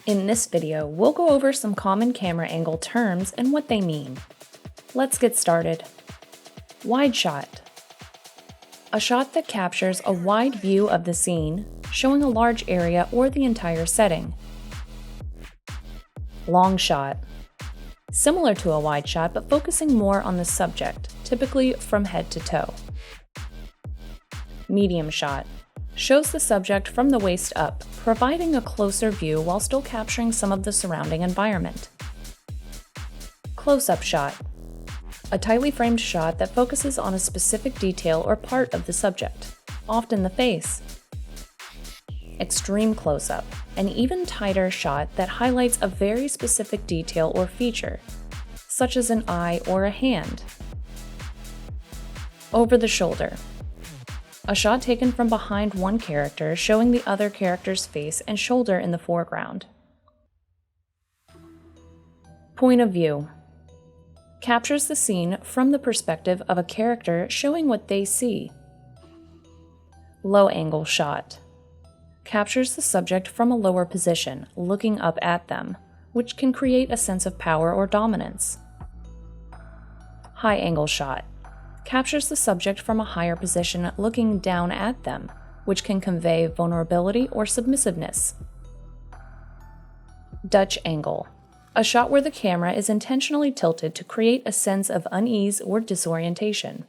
In this video, we'll go over some common camera angle terms and what they mean. Let's get started. Wide shot. A shot that captures a wide view of the scene, showing a large area or the entire setting. Long shot. Similar to a wide shot, but focusing more on the subject, typically from head to toe. Medium shot. Shows the subject from the waist up, providing a closer view while still capturing some of the surrounding environment. Close-up shot. A tightly framed shot that focuses on a specific detail or part of the subject, often the face. Extreme close-up. An even tighter shot that highlights a very specific detail or feature, such as an eye or a hand. Over the shoulder. A shot taken from behind one character, showing the other character's face and shoulder in the foreground. Point of view. Captures the scene from the perspective of a character, showing what they see. Low angle shot. Captures the subject from a lower position, looking up at them, which can create a sense of power or dominance. High angle shot. Captures the subject from a higher position looking down at them, which can convey vulnerability or submissiveness. Dutch angle. A shot where the camera is intentionally tilted to create a sense of unease or disorientation.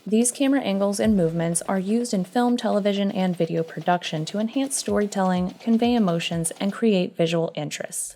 These camera angles and movements are used in film, television, and video production to enhance storytelling, convey emotions, and create visual interest.